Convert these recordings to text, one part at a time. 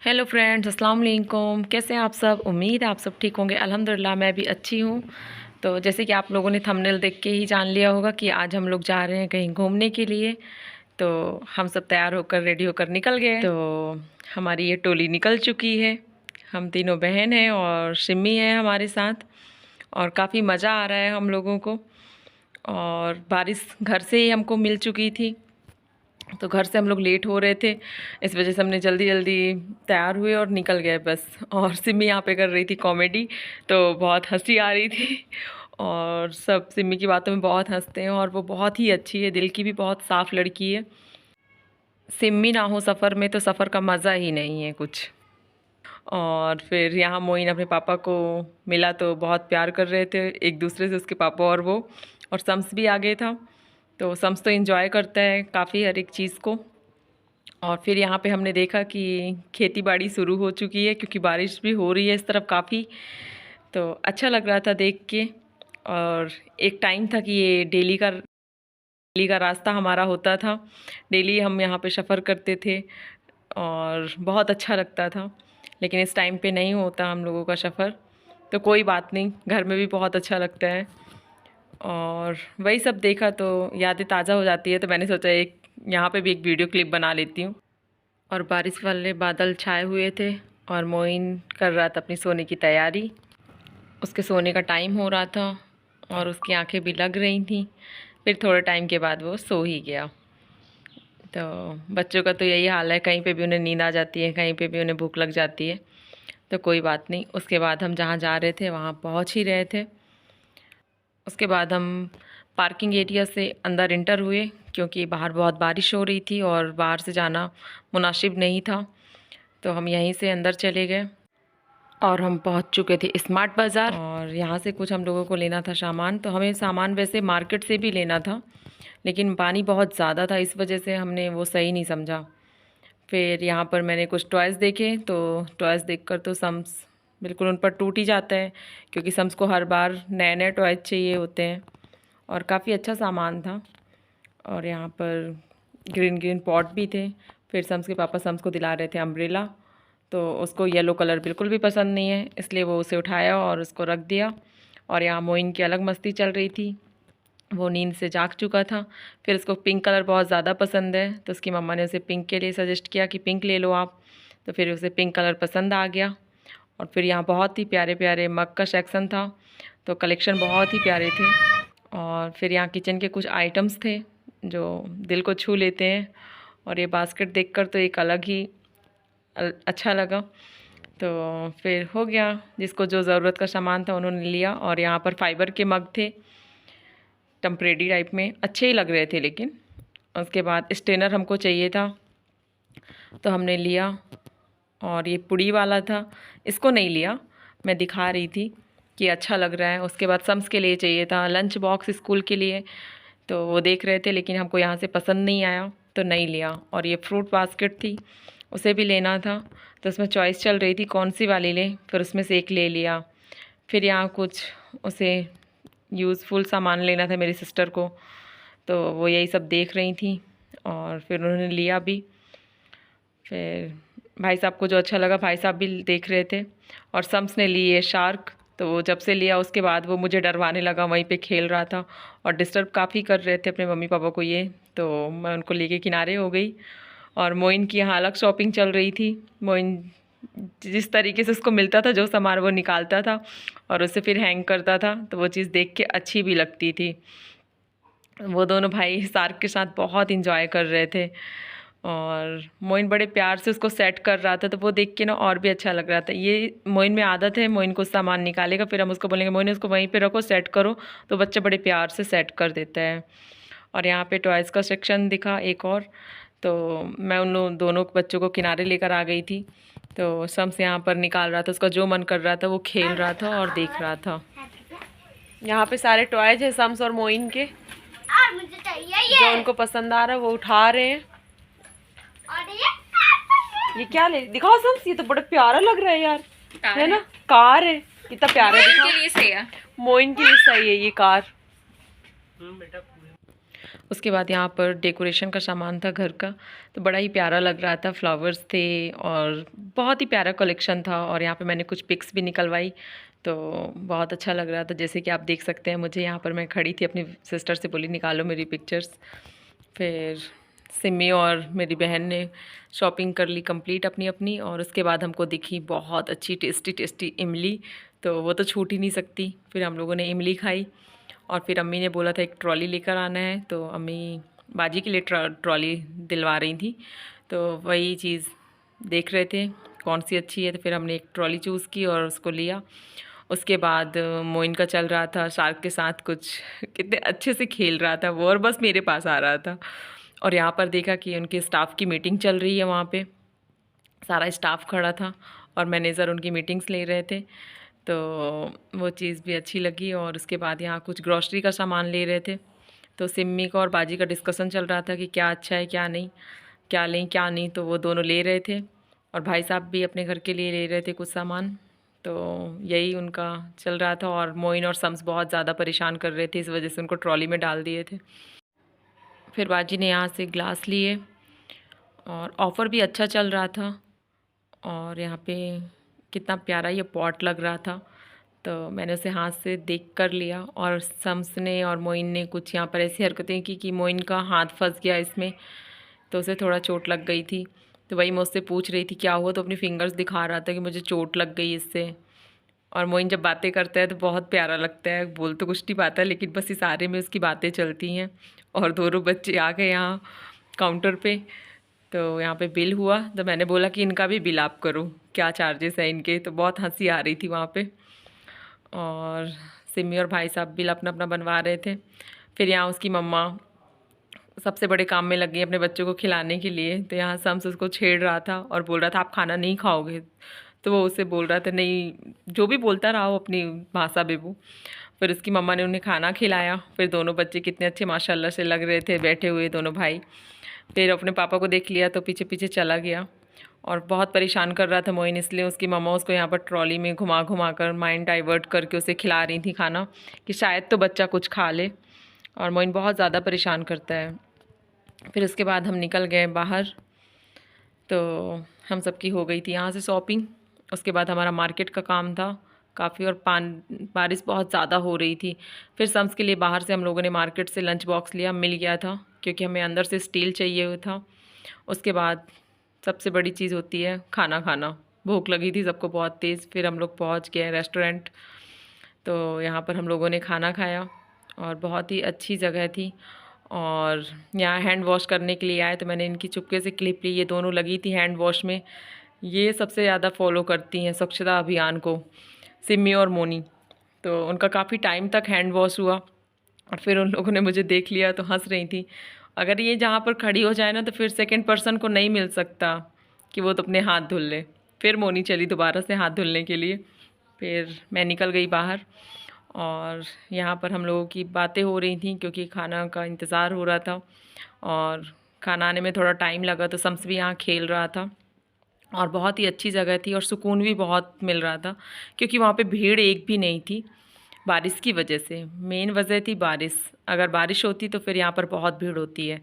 Hello friends, अस्सलाम वालेकुम। कैसे हैं आप सब? उम्मीद है आप सब ठीक होंगे। अल्हम्दुलिल्लाह मैं भी अच्छी हूँ। तो जैसे कि आप लोगों ने थंबनेल देख के ही जान लिया होगा कि आज हम लोग जा रहे हैं कहीं घूमने के लिए। तो हम सब तैयार होकर रेडी होकर निकल गए। तो हमारी ये टोली निकल चुकी है। हम तीनों बहन हैं और सिम्मी है हमारे साथ। और काफ़ी मज़ा आ रहा है हम लोगों को। और बारिश घर से ही हमको मिल चुकी थी, तो घर से हम लोग लेट हो रहे थे, इस वजह से हमने जल्दी जल्दी तैयार हुए और निकल गए बस। और सिमी यहाँ पे कर रही थी कॉमेडी, तो बहुत हंसी आ रही थी। और सब सिमी की बातों में बहुत हंसते हैं और वो बहुत ही अच्छी है, दिल की भी बहुत साफ़ लड़की है। सिमी ना हो सफ़र में तो सफ़र का मज़ा ही नहीं है कुछ। और फिर यहाँ मोइन अपने पापा को मिला तो बहुत प्यार कर रहे थे एक दूसरे से, उसके पापा और वो। और सम्स भी आ गए था, तो सम्स तो इन्जॉय करता है काफ़ी हर एक चीज़ को। और फिर यहाँ पे हमने देखा कि खेती बाड़ी शुरू हो चुकी है, क्योंकि बारिश भी हो रही है इस तरफ काफ़ी। तो अच्छा लग रहा था देख के। और एक टाइम था कि ये डेली का रास्ता हमारा होता था, डेली हम यहाँ पे सफ़र करते थे और बहुत अच्छा लगता था। लेकिन इस टाइम पे नहीं होता हम लोगों का सफ़र, तो कोई बात नहीं, घर में भी बहुत अच्छा लगता है। और वही सब देखा तो यादें ताज़ा हो जाती है, तो मैंने सोचा एक यहाँ पे भी एक वीडियो क्लिप बना लेती हूँ। और बारिश वाले बादल छाए हुए थे और मोइन कर रहा था अपनी सोने की तैयारी। उसके सोने का टाइम हो रहा था और उसकी आंखें भी लग रही थी। फिर थोड़े टाइम के बाद वो सो ही गया। तो बच्चों का तो यही हाल है, कहीं पे भी उन्हें नींद आ जाती है, कहीं पे भी उन्हें भूख लग जाती है। तो कोई बात नहीं। उसके बाद हम जहाँ जा रहे थे वहाँ पहुँच ही रहे थे। उसके बाद हम पार्किंग एरिया से अंदर इंटर हुए, क्योंकि बाहर बहुत बारिश हो रही थी और बाहर से जाना मुनासिब नहीं था। तो हम यहीं से अंदर चले गए और हम पहुंच चुके थे स्मार्ट बाज़ार। और यहाँ से कुछ हम लोगों को लेना था सामान। तो हमें सामान वैसे मार्केट से भी लेना था, लेकिन पानी बहुत ज़्यादा था, इस वजह से हमने वो सही नहीं समझा। फिर यहाँ पर मैंने कुछ टॉयज़ देखे, तो टॉयज़ देखकर तो सम्स बिल्कुल उन पर टूट ही जाता है, क्योंकि सम्स को हर बार नए नए टॉयज़ चाहिए होते हैं। और काफ़ी अच्छा सामान था। और यहाँ पर ग्रीन ग्रीन पॉट भी थे। फिर सम्स के पापा सम्स को दिला रहे थे अम्ब्रेला, तो उसको येलो कलर बिल्कुल भी पसंद नहीं है, इसलिए वो उसे उठाया और उसको रख दिया। और यहाँ मोइन की अलग मस्ती चल रही थी, वो नींद से जाग चुका था। फिर उसको पिंक कलर बहुत ज़्यादा पसंद है, तो उसकी मम्मा ने उसे पिंक के लिए सजेस्ट किया कि पिंक ले लो आप। तो फिर उसे पिंक कलर पसंद आ गया। और फिर यहाँ बहुत ही प्यारे प्यारे मग का सेक्शन था, तो कलेक्शन बहुत ही प्यारे थे। और फिर यहाँ किचन के कुछ आइटम्स थे जो दिल को छू लेते हैं। और ये बास्केट देखकर तो एक अलग ही अच्छा लगा। तो फिर हो गया, जिसको जो ज़रूरत का सामान था उन्होंने लिया। और यहाँ पर फाइबर के मग थे, टेम्परेरी टाइप में, अच्छे ही लग रहे थे। लेकिन उसके बाद स्टेनर हमको चाहिए था, तो हमने लिया। और ये पुड़ी वाला था, इसको नहीं लिया, मैं दिखा रही थी कि अच्छा लग रहा है। उसके बाद सम्स के लिए चाहिए था लंच बॉक्स स्कूल के लिए, तो वो देख रहे थे, लेकिन हमको यहाँ से पसंद नहीं आया तो नहीं लिया। और ये फ्रूट बास्केट थी, उसे भी लेना था, तो उसमें चॉइस चल रही थी कौन सी वाली लें, फिर उसमें से एक ले लिया। फिर यहाँ कुछ उसे यूज़फुल सामान लेना था मेरी सिस्टर को, तो वो यही सब देख रही थी और फिर उन्होंने लिया भी। फिर भाई साहब को जो अच्छा लगा भाई साहब भी देख रहे थे। और सम्स ने ली है शार्क, तो वो जब से लिया उसके बाद वो मुझे डरवाने लगा, वहीं पे खेल रहा था और डिस्टर्ब काफ़ी कर रहे थे अपने मम्मी पापा को ये, तो मैं उनको लेके किनारे हो गई। और मोइन की यहाँ अलग शॉपिंग चल रही थी। मोइन जिस तरीके से उसको मिलता था जो सामान, वो निकालता था और उसे फिर हैंग करता था, तो वो चीज़ देख के अच्छी भी लगती थी। वो दोनों भाई शार्क के साथ बहुत इंजॉय कर रहे थे और मोइन बड़े प्यार से उसको सेट कर रहा था, तो वो देख के ना और भी अच्छा लग रहा था। ये मोइन में आदत है, मोइन को सामान निकालेगा, फिर हम उसको बोलेंगे मोइन उसको वहीं पे रखो, सेट करो, तो बच्चा बड़े प्यार से सेट कर देता है। और यहाँ पे टॉयज़ का सेक्शन दिखा एक और, तो मैं उन दोनों बच्चों को किनारे लेकर आ गई थी। तो सम्स यहाँ पर निकाल रहा था, उसका जो मन कर रहा था वो खेल रहा था और देख रहा था। यहाँ पे सारे टॉयज है सम्स और मोइन के, मुझे चाहिए जो उनको पसंद आ रहा है वो उठा रहे हैं। और ये क्या ले दिखाओ सम्स, ये तो बड़ा प्यारा लग रहा है यार, है ना? कार है, कितना प्यारा है, दिखाओ। के लिए सही है। मोइन के लिए सही है ये कार। उसके बाद यहाँ पर डेकोरेशन का सामान था घर का, तो बड़ा ही प्यारा लग रहा था, फ्लावर्स थे और बहुत ही प्यारा कलेक्शन था। और यहाँ पे मैंने कुछ पिक्स भी निकलवाई, तो बहुत अच्छा लग रहा था। जैसे कि आप देख सकते हैं, मुझे यहाँ पर मैं खड़ी थी, अपनी सिस्टर से बोली निकालो मेरी पिक्चर्स। फिर सिमी और मेरी बहन ने शॉपिंग कर ली कंप्लीट अपनी अपनी, और उसके बाद हमको दिखी बहुत अच्छी टेस्टी टेस्टी इमली, तो वो तो छूट ही नहीं सकती। फिर हम लोगों ने इमली खाई, और फिर अम्मी ने बोला था एक ट्रॉली लेकर आना है, तो अम्मी बाजी के लिए ट्रॉली दिलवा रही थी, तो वही चीज़ देख रहे थे कौन सी अच्छी है। तो फिर हमने एक ट्रॉली चूज़ की और उसको लिया। उसके बाद मोइन का चल रहा था शार्क के साथ कुछ, कितने अच्छे से खेल रहा था वो, और बस मेरे पास आ रहा था। और यहाँ पर देखा कि उनके स्टाफ की मीटिंग चल रही है, वहाँ पे सारा स्टाफ खड़ा था और मैनेजर उनकी मीटिंग्स ले रहे थे, तो वो चीज़ भी अच्छी लगी। और उसके बाद यहाँ कुछ ग्रॉसरी का सामान ले रहे थे, तो सिम्मी का और बाजी का डिस्कशन चल रहा था कि क्या अच्छा है क्या नहीं, क्या लें क्या नहीं, तो वो दोनों ले रहे थे। और भाई साहब भी अपने घर के लिए ले रहे थे कुछ सामान, तो यही उनका चल रहा था। और मोइन और सम्स बहुत ज़्यादा परेशान कर रहे थे, इस वजह से उनको ट्रॉली में डाल दिए थे। फिर बाजी ने यहाँ से ग्लास लिए, और ऑफ़र भी अच्छा चल रहा था। और यहाँ पे कितना प्यारा ये पॉट लग रहा था, तो मैंने उसे हाथ से देख कर लिया। और सम्स ने और मोइन ने कुछ यहाँ पर ऐसी हरकतें की कि मोइन का हाथ फंस गया इसमें, तो उसे थोड़ा चोट लग गई थी। तो वही मुझसे पूछ रही थी क्या हुआ, तो अपनी फिंगर्स दिखा रहा था कि मुझे चोट लग गई इससे। और मोइन जब बातें करता है तो बहुत प्यारा लगता है, बोल तो कुछ नहीं पाता लेकिन बस इशारे में उसकी बातें चलती हैं। और दोनों बच्चे आ गए यहाँ काउंटर पे, तो यहाँ पे बिल हुआ, तो मैंने बोला कि इनका भी बिल आप करो, क्या चार्जेस है इनके, तो बहुत हंसी आ रही थी वहाँ पे। और सिमी और भाई साहब बिल अपना अपना बनवा रहे थे। फिर यहाँ उसकी मम्मा सबसे बड़े काम में लग गई अपने बच्चों को खिलाने के लिए, तो यहाँ सम्स उसको छेड़ रहा था और बोल रहा था आप खाना नहीं खाओगे, तो वो उसे बोल रहा था नहीं, जो भी बोलता रहा वो अपनी भाषा में वो। फिर उसकी मम्मा ने उन्हें खाना खिलाया। फिर दोनों बच्चे कितने अच्छे माशाल्लाह से लग रहे थे बैठे हुए दोनों भाई। फिर अपने पापा को देख लिया तो पीछे पीछे चला गया, और बहुत परेशान कर रहा था मोइन, इसलिए उसकी मम्मा उसको यहाँ पर ट्रॉली में घुमा घुमा कर माइंड डाइवर्ट करके उसे खिला रही थी खाना, कि शायद तो बच्चा कुछ खा ले। और मोइन बहुत ज़्यादा परेशान करता है। फिर उसके बाद हम निकल गए बाहर, तो हम सबकी हो गई थी यहाँ से शॉपिंग। उसके बाद हमारा मार्केट का काम था काफ़ी, और बारिश बहुत ज़्यादा हो रही थी। फिर सम्स के लिए बाहर से हम लोगों ने मार्केट से लंच बॉक्स लिया, मिल गया था क्योंकि हमें अंदर से स्टील चाहिए हुआ था। उसके बाद सबसे बड़ी चीज़ होती है खाना खाना, भूख लगी थी सबको बहुत तेज़। फिर हम लोग पहुँच गए रेस्टोरेंट, तो यहाँ पर हम लोगों ने खाना खाया, और बहुत ही अच्छी जगह थी। और यहाँ हैंड वॉश करने के लिए आए, तो मैंने इनकी चुपके से क्लिप ली, ये दोनों लगी थी हैंड वॉश में। ये सबसे ज़्यादा फॉलो करती हैं स्वच्छता अभियान को, सिमी और मोनी, तो उनका काफ़ी टाइम तक हैंड वॉश हुआ। और फिर उन लोगों ने मुझे देख लिया तो हंस रही थी। अगर ये जहाँ पर खड़ी हो जाए ना, तो फिर सेकंड पर्सन को नहीं मिल सकता कि वो तो अपने हाथ धुल ले। फिर मोनी चली दोबारा से हाथ धुलने के लिए, फिर मैं निकल गई बाहर। और यहाँ पर हम लोगों की बातें हो रही थी क्योंकि खाना का इंतज़ार हो रहा था, और खाना आने में थोड़ा टाइम लगा, तो सम्स भी यहाँ खेल रहा था। और बहुत ही अच्छी जगह थी और सुकून भी बहुत मिल रहा था, क्योंकि वहाँ पे भीड़ एक भी नहीं थी बारिश की वजह से। मेन वजह थी बारिश, अगर बारिश होती तो फिर यहाँ पर बहुत भीड़ होती है,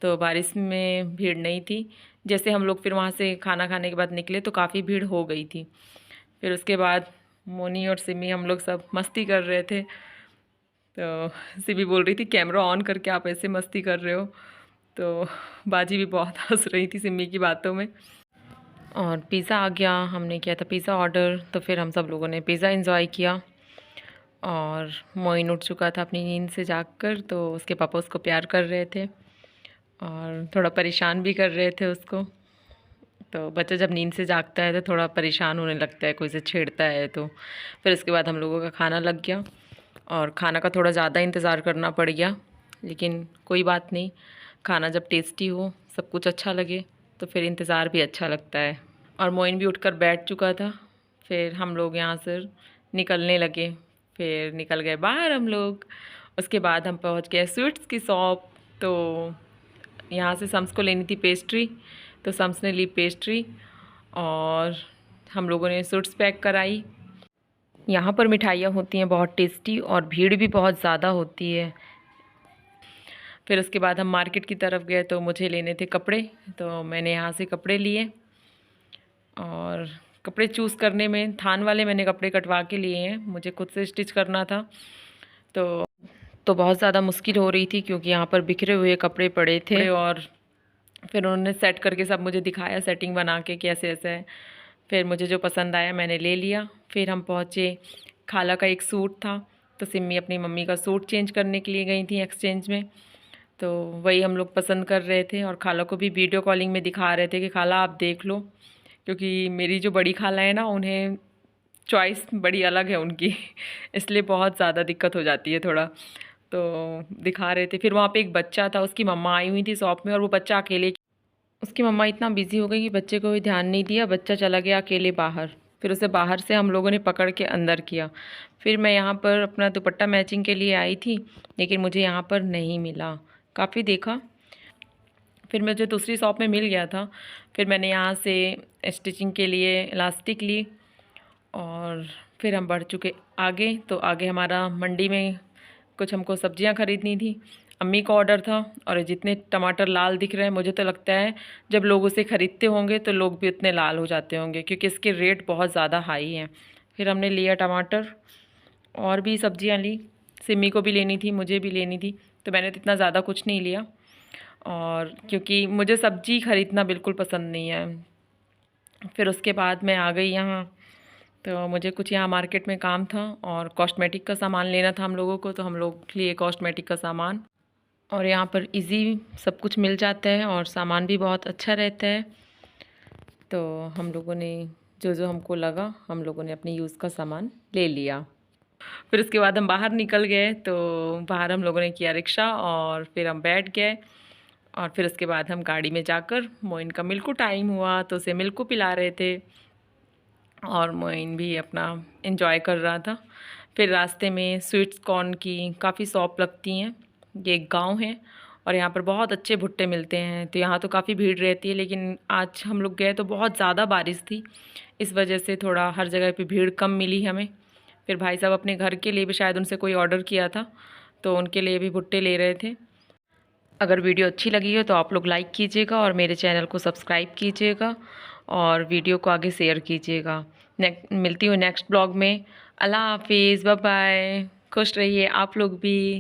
तो बारिश में भीड़ नहीं थी। जैसे हम लोग फिर वहाँ से खाना खाने के बाद निकले तो काफ़ी भीड़ हो गई थी। फिर उसके बाद मोनी और सिमी हम लोग सब मस्ती कर रहे थे, तो सिमी बोल रही थी कैमरा ऑन करके आप ऐसे मस्ती कर रहे हो, तो बाजी भी बहुत हंस रही थी सिमी की बातों में। और पिज़्ज़ा आ गया, हमने किया था पिज़्ज़ा ऑर्डर, तो फिर हम सब लोगों ने पिज़्ज़ा एंजॉय किया। और मोइन उठ चुका था अपनी नींद से जागकर, तो उसके पापा उसको प्यार कर रहे थे और थोड़ा परेशान भी कर रहे थे उसको। तो बच्चा जब नींद से जागता है तो थोड़ा परेशान होने लगता है, कोई से छेड़ता है तो। फिर उसके बाद हम लोगों का खाना लग गया, और खाना का थोड़ा ज़्यादा इंतज़ार करना पड़ गया, लेकिन कोई बात नहीं, खाना जब टेस्टी हो, सब कुछ अच्छा लगे, तो फिर इंतज़ार भी अच्छा लगता है। और मोइन भी उठकर बैठ चुका था। फिर हम लोग यहाँ से निकलने लगे, फिर निकल गए बाहर हम लोग। उसके बाद हम पहुँच गए स्वीट्स की शॉप, तो यहाँ से सम्स को लेनी थी पेस्ट्री, तो सम्स ने ली पेस्ट्री, और हम लोगों ने स्वीट्स पैक कराई। यहाँ पर मिठाइयाँ होती हैं बहुत टेस्टी, और भीड़ भी बहुत ज़्यादा होती है। फिर उसके बाद हम मार्केट की तरफ गए तो मुझे लेने थे कपड़े, तो मैंने यहाँ से कपड़े लिए। और कपड़े चूज़ करने में थान वाले मैंने कपड़े कटवा के लिए हैं, मुझे खुद से स्टिच करना था। तो बहुत ज़्यादा मुश्किल हो रही थी क्योंकि यहाँ पर बिखरे हुए कपड़े पड़े थे। और फिर उन्होंने सेट करके सब मुझे दिखाया, सेटिंग बना के कैसे ऐसे है। फिर मुझे जो पसंद आया मैंने ले लिया। फिर हम पहुँचे, खाला का एक सूट था तो सिम्मी अपनी मम्मी का सूट चेंज करने के लिए गई थी एक्सचेंज में, तो वही हम लोग पसंद कर रहे थे। और खाला को भी वीडियो कॉलिंग में दिखा रहे थे कि खाला आप देख लो, क्योंकि मेरी जो बड़ी खाला है ना, उन्हें चॉइस बड़ी अलग है उनकी इसलिए बहुत ज़्यादा दिक्कत हो जाती है थोड़ा। तो दिखा रहे थे। फिर वहाँ पे एक बच्चा था, उसकी मम्मा आई हुई थी शॉप में, और वो बच्चा अकेले, उसकी मम्मा इतना बिजी हो गई कि बच्चे को भी ध्यान नहीं दिया, बच्चा चला गया अकेले बाहर। फिर उसे बाहर से हम लोगों ने पकड़ के अंदर किया। फिर मैं यहाँ पर अपना दुपट्टा मैचिंग के लिए आई थी, लेकिन मुझे यहाँ पर नहीं मिला, काफ़ी देखा। फिर मुझे दूसरी शॉप में मिल गया था। फिर मैंने यहाँ से स्टिचिंग के लिए इलास्टिक ली। और फिर हम बढ़ चुके आगे, तो आगे हमारा मंडी में कुछ हमको सब्जियां खरीदनी थी, अम्मी का ऑर्डर था। और जितने टमाटर लाल दिख रहे हैं, मुझे तो लगता है जब लोग उसे ख़रीदते होंगे तो लोग भी उतने लाल हो जाते होंगे, क्योंकि इसके रेट बहुत ज़्यादा हाई हैं। फिर हमने लिया टमाटर, और भी सब्जियां ली, सिमी को भी लेनी थी, मुझे भी लेनी थी, तो मैंने तो इतना ज़्यादा कुछ नहीं लिया। और क्योंकि मुझे सब्जी ख़रीदना बिल्कुल पसंद नहीं है। फिर उसके बाद मैं आ गई यहाँ, तो मुझे कुछ यहाँ मार्केट में काम था और कॉस्मेटिक का सामान लेना था हम लोगों को, तो हम लोग लिए कॉस्मेटिक का सामान। और यहाँ पर इजी सब कुछ मिल जाता है और सामान भी बहुत अच्छा रहता है। तो हम लोगों ने जो जो हमको लगा, हम लोगों ने अपनी यूज़ का सामान ले लिया। फिर उसके बाद हम बाहर निकल गए, तो बाहर हम लोगों ने किया रिक्शा, और फिर हम बैठ गए। और फिर उसके बाद हम गाड़ी में जाकर, मोइन का मिल्क टाइम हुआ तो उसे मिल्क पिला रहे थे, और मोइन भी अपना एंजॉय कर रहा था। फिर रास्ते में स्वीट्स कॉर्न की काफ़ी शॉप लगती हैं, ये एक गांव है और यहाँ पर बहुत अच्छे भुट्टे मिलते हैं। तो यहाँ तो काफ़ी भीड़ रहती है, लेकिन आज हम लोग गए तो बहुत ज़्यादा बारिश थी, इस वजह से थोड़ा हर जगह पे भीड़ कम मिली हमें। फिर भाई साहब अपने घर के लिए भी शायद उनसे कोई ऑर्डर किया था, तो उनके लिए भी भुट्टे ले रहे थे। अगर वीडियो अच्छी लगी हो तो आप लोग लाइक कीजिएगा और मेरे चैनल को सब्सक्राइब कीजिएगा, और वीडियो को आगे शेयर कीजिएगा। मिलती हूँ नेक्स्ट ब्लॉग में। अल्लाह हाफिज़, बाय बाय, खुश रहिए आप लोग भी।